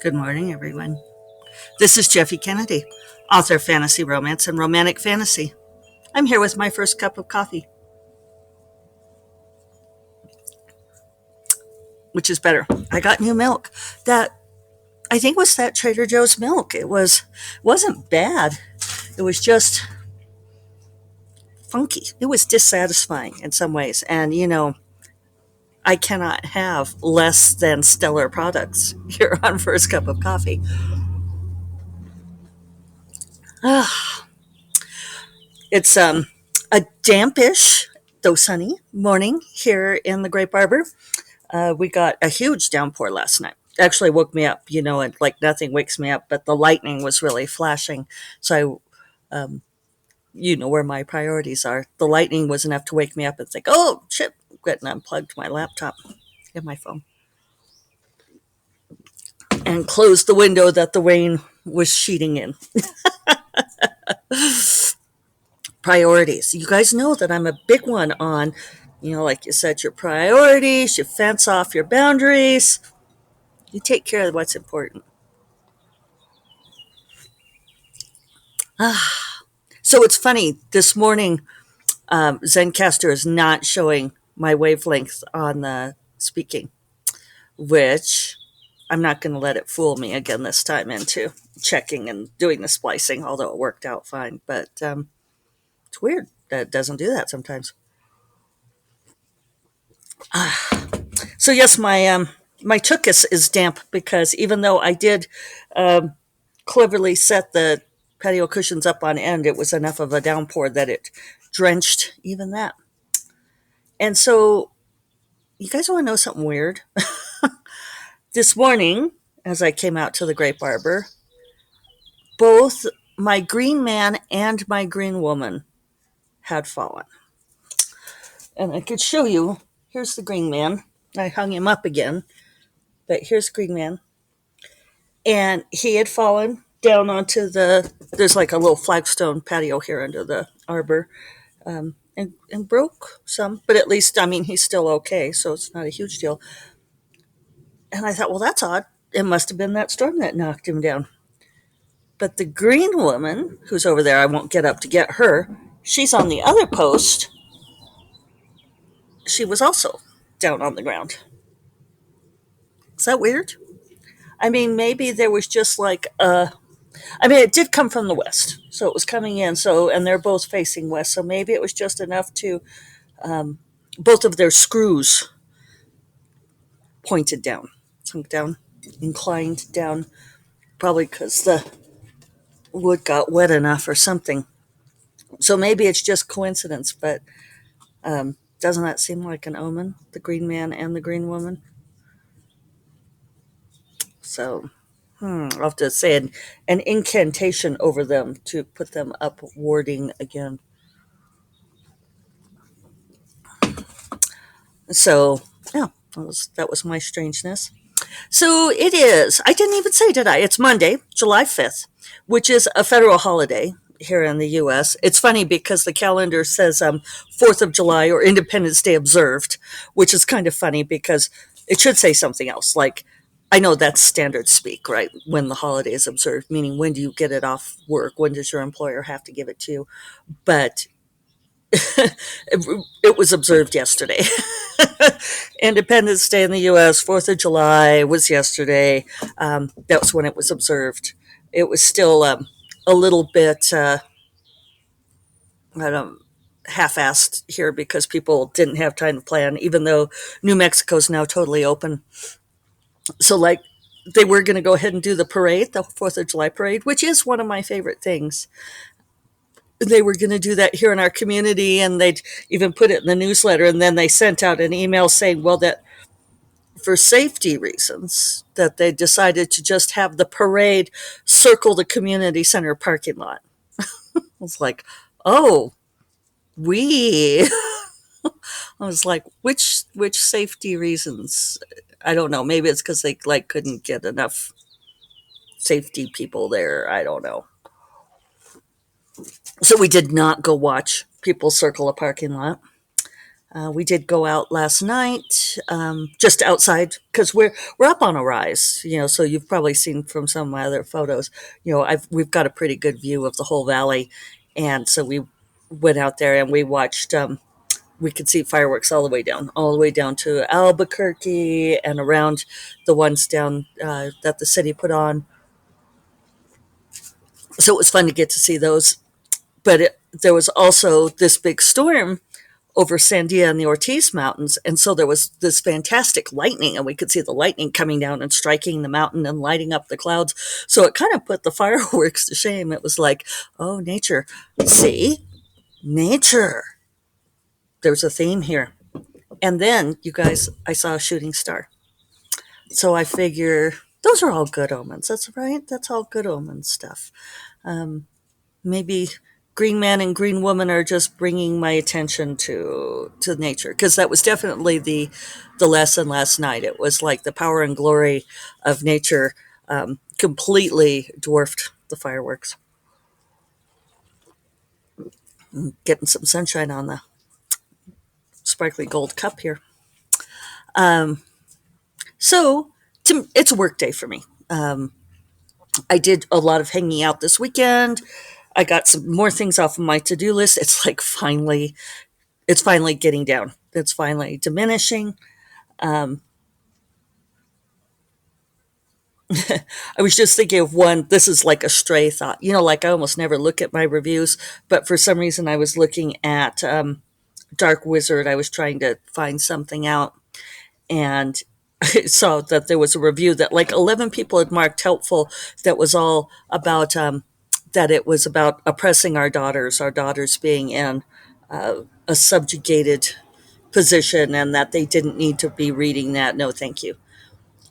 Good morning, everyone. This is Jeffy Kennedy, author of fantasy romance and romantic fantasy. I'm here with my first cup of coffee, which is better. I got new milk. That I think was that Trader Joe's milk. Wasn't bad. It was just funky. It was dissatisfying in some ways, and I cannot have less than stellar products here on First Cup of Coffee. It's a dampish, though sunny, morning here in the Great Barber. We got a huge downpour last night. Actually woke me up, and like nothing wakes me up, but the lightning was really flashing. So you know where my priorities are. The lightning was enough to wake me up and think, oh, shit, getting unplugged my laptop and my phone and closed the window that the rain was sheeting in. Priorities. You guys know that I'm a big one on, like you said, your priorities, you fence off your boundaries, you take care of what's important. So it's funny, this morning, Zencaster is not showing my wavelength on the speaking, which I'm not going to let it fool me again this time into checking and doing the splicing, although it worked out fine. But it's weird that it doesn't do that sometimes. So yes, my tuchus is damp because even though I did um, cleverly set the patio cushions up on end, it was enough of a downpour that it drenched even that. And so, you guys want to know something weird? This morning, as I came out to the Great Barber, both my green man and my green woman had fallen. And I could show you. Here's the green man. I hung him up again, but here's green man. And he had fallen down onto there's like a little flagstone patio here under the arbor, and broke some, but at least, I mean, he's still okay, so it's not a huge deal. And I thought, well, that's odd. It must have been that storm that knocked him down. But the green woman, who's over there, I won't get up to get her, she's on the other post. She was also down on the ground. Is that weird? I mean, maybe there was just like I mean, it did come from the west, so it was coming in. So, and they're both facing west, so maybe it was just enough to um, both of their screws pointed down, sunk down, inclined down, probably because the wood got wet enough or something. So maybe it's just coincidence, but doesn't that seem like an omen? The green man and the green woman. So I'll have to say an incantation over them to put them up warding again. So yeah, that was my strangeness. So it is. I didn't even say, did I? It's Monday, July 5th, which is a federal holiday here in the U.S. It's funny because the calendar says 4th of July or Independence Day observed, which is kind of funny because it should say something else. Like, I know that's standard speak, right? When the holiday is observed, meaning when do you get it off work? When does your employer have to give it to you? But it was observed yesterday. Independence Day in the U.S., 4th of July was yesterday. That was when it was observed. It was still a little bit, I don't half-assed here because people didn't have time to plan, even though New Mexico's now totally open. So, like, they were going to go ahead and do the parade, the 4th of July parade, which is one of my favorite things. They were going to do that here in our community, and they'd even put it in the newsletter, and then they sent out an email saying, well, that for safety reasons, that they decided to just have the parade circle the community center parking lot. I was like, oh, we I was like, which safety reasons? I don't know. Maybe it's because they like couldn't get enough safety people there. I don't know. So we did not go watch people circle a parking lot. We did go out last night, just outside because we're up on a rise, So you've probably seen from some of my other photos, we've got a pretty good view of the whole valley, and so we went out there and we watched. We could see fireworks all the way down to Albuquerque and around the ones down that the city put on. So it was fun to get to see those. But there was also this big storm over Sandia and the Ortiz Mountains. And so there was this fantastic lightning, and we could see the lightning coming down and striking the mountain and lighting up the clouds. So it kind of put the fireworks to shame. It was like, oh, nature. See? Nature. There's a theme here. And then, you guys, I saw a shooting star. So I figure those are all good omens. That's right. That's all good omen stuff. Um, Maybe Green Man and Green Woman are just bringing my attention to nature, because that was definitely the lesson last night. It was like the power and glory of nature completely dwarfed the fireworks. Getting some sunshine on the sparkly gold cup here. Um, it's a work day for me. I did a lot of hanging out this weekend. I got some more things off of my to-do list. It's finally getting down. It's finally diminishing. Um, I was just thinking of one. This is like a stray thought. Like I almost never look at my reviews, but for some reason I was looking at Dark Wizard. I was trying to find something out, and I saw that there was a review that like 11 people had marked helpful. That was all about that it was about oppressing our daughters being in a subjugated position, and that they didn't need to be reading that. No, thank you.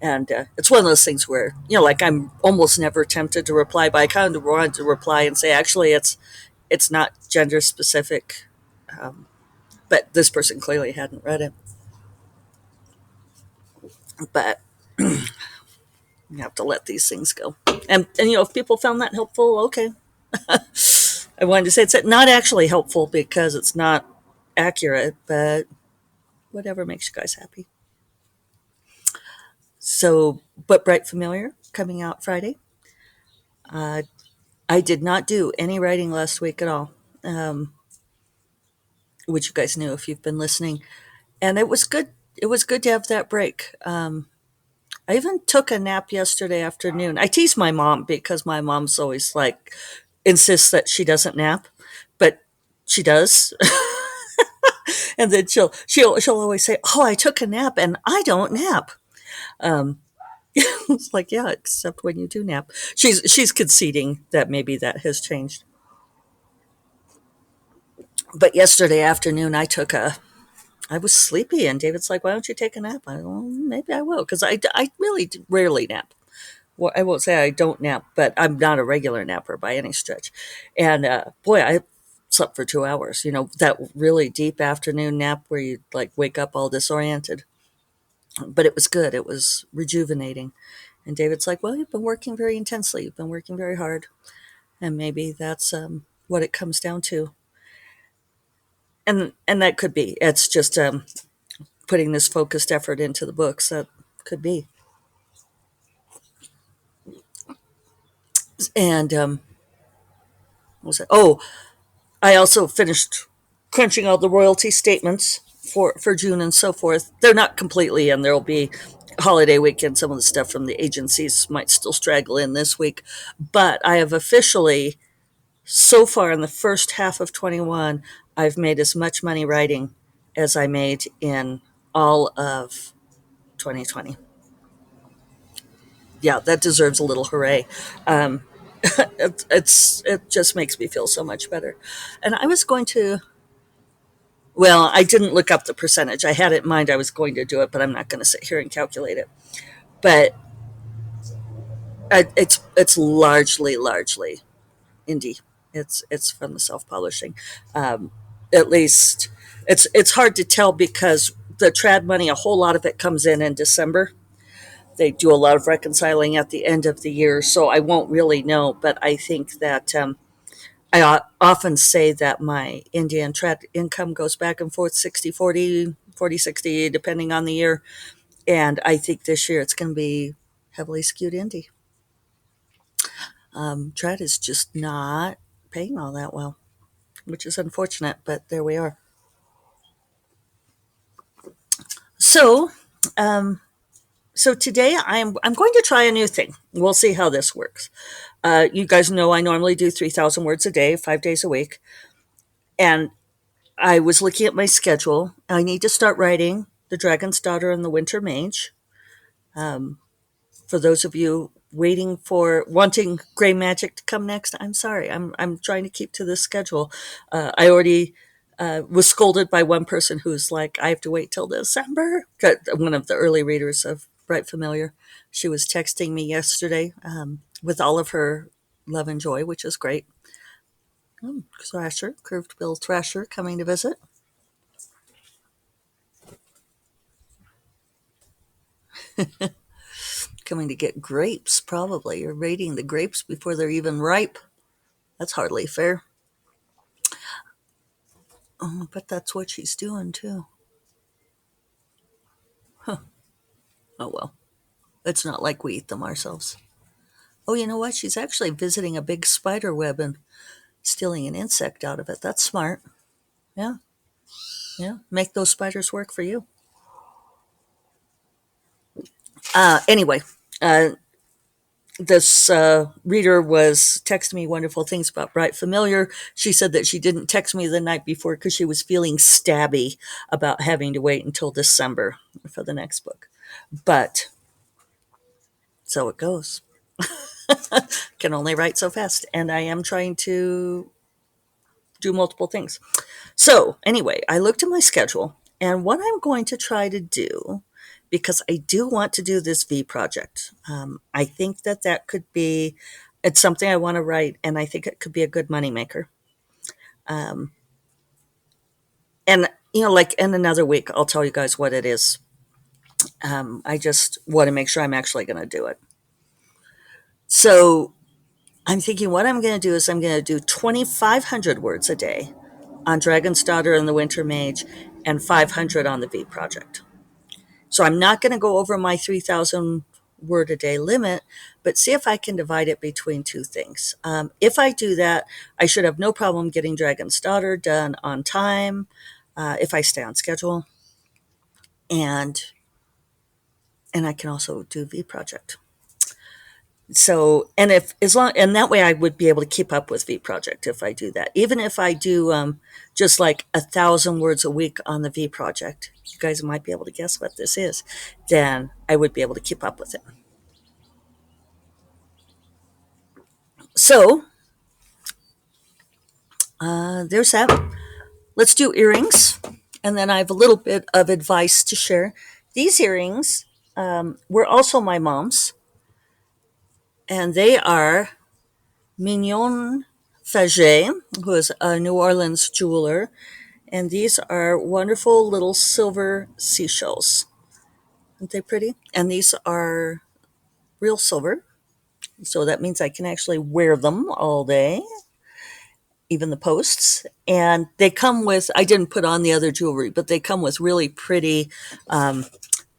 And it's one of those things where, like I'm almost never tempted to reply, but I kind of wanted to reply and say, actually, it's not gender specific. Um, but this person clearly hadn't read it. But you have to let these things go. And if people found that helpful, okay. I wanted to say it's not actually helpful because it's not accurate, but whatever makes you guys happy. So, but Bright Familiar coming out Friday. Uh, I did not do any writing last week at all, um, which you guys knew if you've been listening, and it was good. It was good to have that break. I even took a nap yesterday afternoon. I tease my mom because my mom's always like insists that she doesn't nap, but she does. And then she'll always say, "Oh, I took a nap and I don't nap." Um, it's like, yeah, except when you do nap. She's conceding that maybe that has changed. But yesterday afternoon, I was sleepy, and David's like, "Why don't you take a nap?" Maybe I will, because I really rarely nap. Well, I won't say I don't nap, but I'm not a regular napper by any stretch. And boy, I slept for 2 hours. That really deep afternoon nap where you like wake up all disoriented. But it was good. It was rejuvenating. And David's like, "Well, you've been working very intensely. You've been working very hard, and maybe that's what it comes down to." And that could be. It's just putting this focused effort into the books. That could be. And what was it? Oh, I also finished crunching all the royalty statements for June and so forth. They're not completely in. There'll be holiday weekend. Some of the stuff from the agencies might still straggle in this week. But I have officially, so far in the first half of 21, I've made as much money writing as I made in all of 2020. Yeah, that deserves a little hooray. Um, it just makes me feel so much better. And I was going to, well, I didn't look up the percentage. I had it in mind I was going to do it, but I'm not going to sit here and calculate it. But it's largely indie. It's from the self publishing. Um, at least it's hard to tell because the trad money, a whole lot of it comes in December. They do a lot of reconciling at the end of the year, so I won't really know. But I think that often say that my Indian trad income goes back and forth 60-40, 40-60, depending on the year. And I think this year it's going to be heavily skewed indie. Trad is just not paying all that well, which is unfortunate, but there we are. So, um, so today I'm going to try a new thing. We'll see how this works. You guys know I normally do 3,000 words a day, 5 days a week, and I was looking at my schedule. I need to start writing The Dragon's Daughter and the Winter Mage. Um, for those of you waiting for wanting gray magic to come next, I'm sorry. I'm trying to keep to this schedule. I already was scolded by one person who's like, I have to wait till December. One of the early readers of Bright Familiar. She was texting me yesterday with all of her love and joy, which is great. Thrasher, Curved Bill Thrasher, coming to visit. Coming to get grapes, probably. You're raiding the grapes before they're even ripe. That's hardly fair. Oh, but that's what she's doing, too. Huh. Oh, well. It's not like we eat them ourselves. Oh, you know what? She's actually visiting a big spider web and stealing an insect out of it. That's smart. Yeah, yeah. Make those spiders work for you. Anyway, uh, this reader was texting me wonderful things about Bright Familiar. She said that she didn't text me the night before because she was feeling stabby about having to wait until December for the next book. But so it goes. Can only write so fast, and I am trying to do multiple things. So, anyway, I looked at my schedule, and what I'm going to try to do, because I do want to do this V project, I think that that could be, it's something I want to write, and I think it could be a good moneymaker. Um, and, like in another week, I'll tell you guys what it is. I just want to make sure I'm actually going to do it. So, I'm thinking what I'm going to do is I'm going to do 2,500 words a day on Dragon's Daughter and the Winter Mage and 500 on the V project. So I'm not going to go over my 3,000 word a day limit, but see if I can divide it between two things. If I do that, I should have no problem getting Dragon's Daughter done on time if I stay on schedule, and I can also do V project. So and if as long and that way I would be able to keep up with V project if I do that. Even if I do just like 1,000 words a week on the V project, you guys might be able to guess what this is. Then I would be able to keep up with it. So there's that. Let's do earrings, and then I have a little bit of advice to share. These earrings were also my mom's, and they are Mignon Faget, who is a New Orleans jeweler, and these are wonderful little silver seashells. Aren't they pretty? And these are real silver, so that means I can actually wear them all day, even the posts. And they come with, I didn't put on the other jewelry, but they come with really pretty um,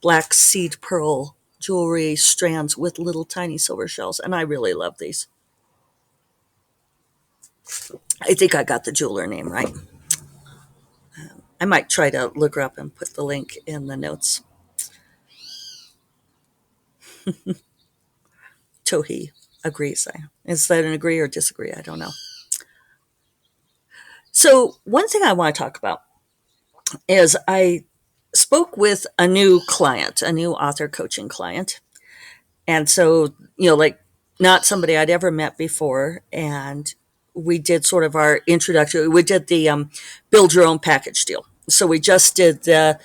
black seed pearl jewelry strands with little tiny silver shells. And I really love these. I think I got the jeweler name right. I might try to look her up and put the link in the notes. Tohi agrees. Is that an agree or disagree? I don't know. So, one thing I want to talk about is I spoke with a new client, a new author coaching client. And so, like not somebody I'd ever met before. And we did sort of our introduction. We did the build your own package deal. So we just did the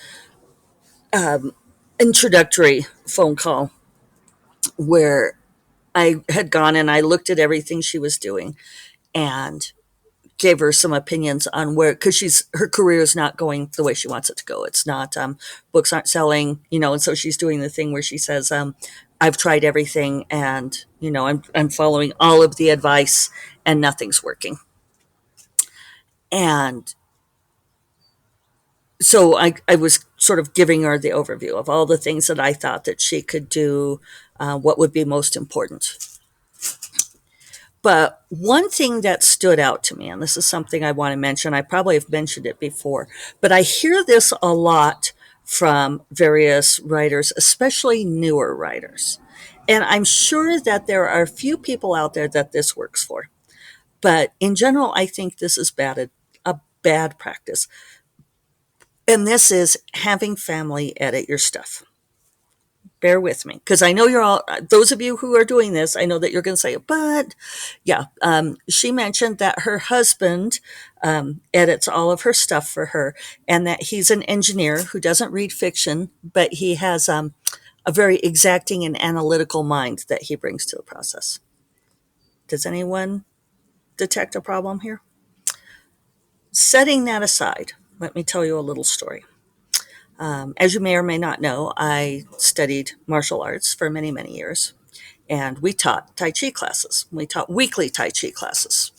introductory phone call where I had gone and I looked at everything she was doing and gave her some opinions on where, because her career is not going the way she wants it to go. It's not books aren't selling, and so she's doing the thing where she says, I've tried everything, and I'm following all of the advice and nothing's working. And so I was sort of giving her the overview of all the things that I thought that she could do, what would be most important. But one thing that stood out to me, and this is something I want to mention, I probably have mentioned it before, but I hear this a lot from various writers, especially newer writers. And I'm sure that there are a few people out there that this works for. But in general, I think this is a bad practice. And this is having family edit your stuff. Bear with me, because I know you're all, those of you who are doing this, I know that you're going to say, but yeah, she mentioned that her husband edits all of her stuff for her, and that he's an engineer who doesn't read fiction, but he has a very exacting and analytical mind that he brings to the process. Does anyone detect a problem here? Setting that aside, let me tell you a little story. As you may or may not know, I studied martial arts for many, many years, and we taught Tai Chi classes. We taught weekly Tai Chi classes.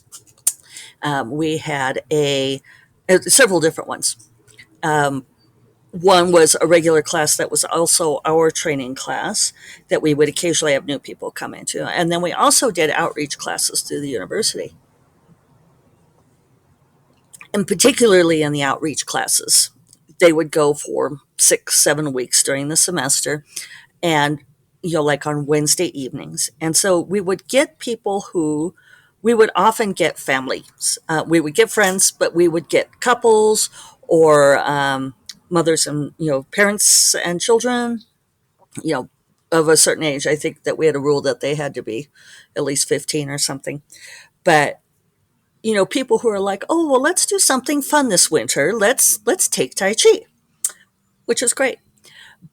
We had several different ones. Um, One was a regular class that was also our training class that we would occasionally have new people come into. And then we also did outreach classes through the university. And particularly in the outreach classes, they would go for 6, 7 weeks during the semester, and like on Wednesday evenings. And so we would get people who we would often get families. We would get friends, but we would get couples or mothers and parents and children, you know, of a certain age. I think that we had a rule that they had to be at least 15 or something. But people who are like, oh well, let's do something fun this winter. Let's take Tai Chi, which is great.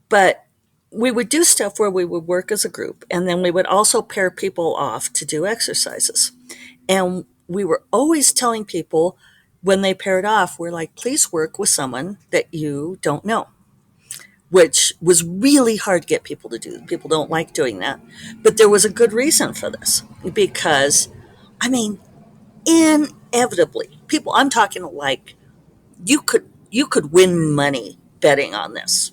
But we would do stuff where we would work as a group, and then we would also pair people off to do exercises. And we were always telling people when they paired off, we're like, please work with someone that you don't know, which was really hard to get people to do. People don't like doing that. But there was a good reason for this because, I mean, inevitably, people, I'm talking like you could win money betting on this,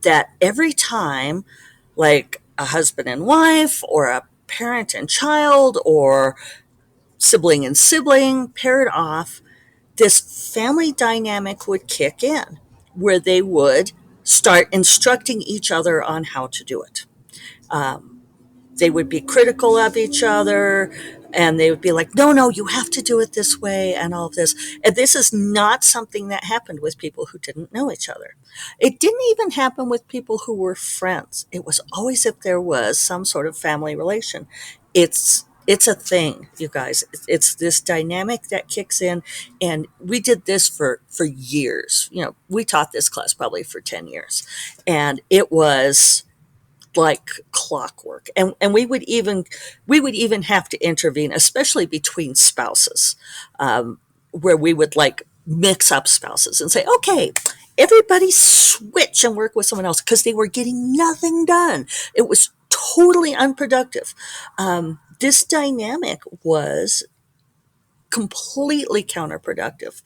that every time like a husband and wife or a parent and child or sibling and sibling paired off, this family dynamic would kick in where they would start instructing each other on how to do it. Um, they would be critical of each other, and they would be like, no, no, you have to do it this way, and all of this. And this is not something that happened with people who didn't know each other. It didn't even happen with people who were friends. It was always if there was some sort of family relation. It's a thing, you guys. It's this dynamic that kicks in, and we did this for years. We taught this class probably for 10 years, and it was like clockwork. And we would even have to intervene, especially between spouses, where we would like mix up spouses and say, okay, everybody switch and work with someone else, because they were getting nothing done. It was totally unproductive. This dynamic was completely counterproductive.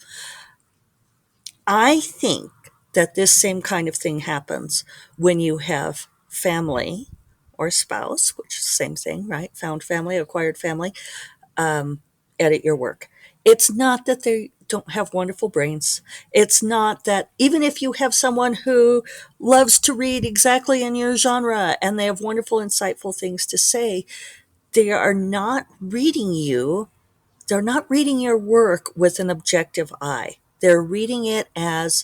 I think that this same kind of thing happens when you have family or spouse, which is the same thing, right? Found family, acquired family, um, edit your work. It's not that they don't have wonderful brains. It's not that even if you have someone who loves to read exactly in your genre and they have wonderful, insightful things to say, they are not reading you. They're not reading your work with an objective eye. They're reading it as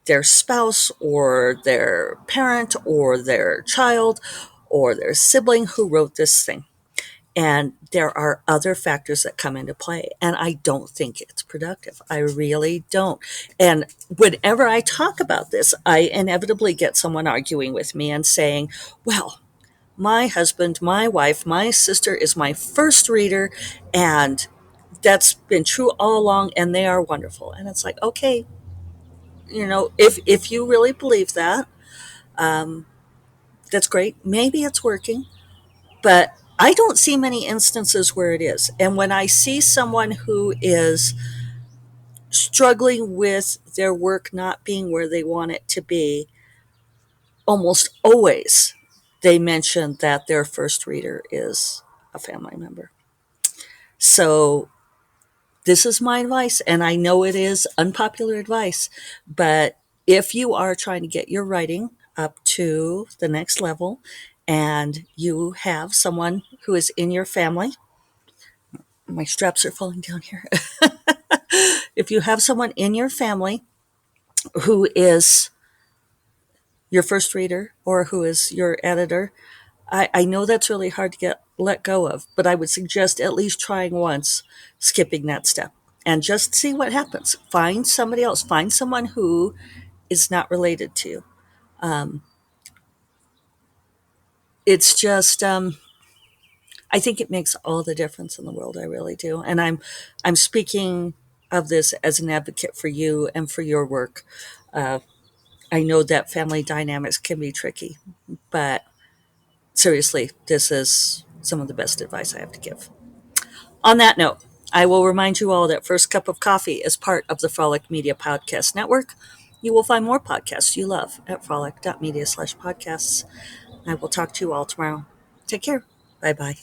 their spouse or their parent or their child or their sibling who wrote this thing. And there are other factors that come into play. And I don't think it's productive. I really don't. And whenever I talk about this, I inevitably get someone arguing with me and saying, well, my husband, my wife, my sister is my first reader, and that's been true all along, and they are wonderful. And it's like, okay, if you really believe that, um, that's great. Maybe it's working, but I don't see many instances where it is. And when I see someone who is struggling with their work not being where they want it to be, almost always they mention that their first reader is a family member. So this is my advice, and I know it is unpopular advice, but if you are trying to get your writing up to the next level and you have someone who is in your family, my straps are falling down here. If you have someone in your family who is your first reader or who is your editor, I know that's really hard to get let go of, but I would suggest at least trying once, skipping that step, and just see what happens. Find somebody else. Find someone who is not related to you. Um, it's just, I think it makes all the difference in the world. I really do, and I'm speaking of this as an advocate for you and for your work. Uh, I know that family dynamics can be tricky, but seriously, this is some of the best advice I have to give. On that note, I will remind you all that First Cup of Coffee is part of the Frolic Media Podcast Network. You will find more podcasts you love at frolic.media/podcasts. I will talk to you all tomorrow. Take care. Bye bye.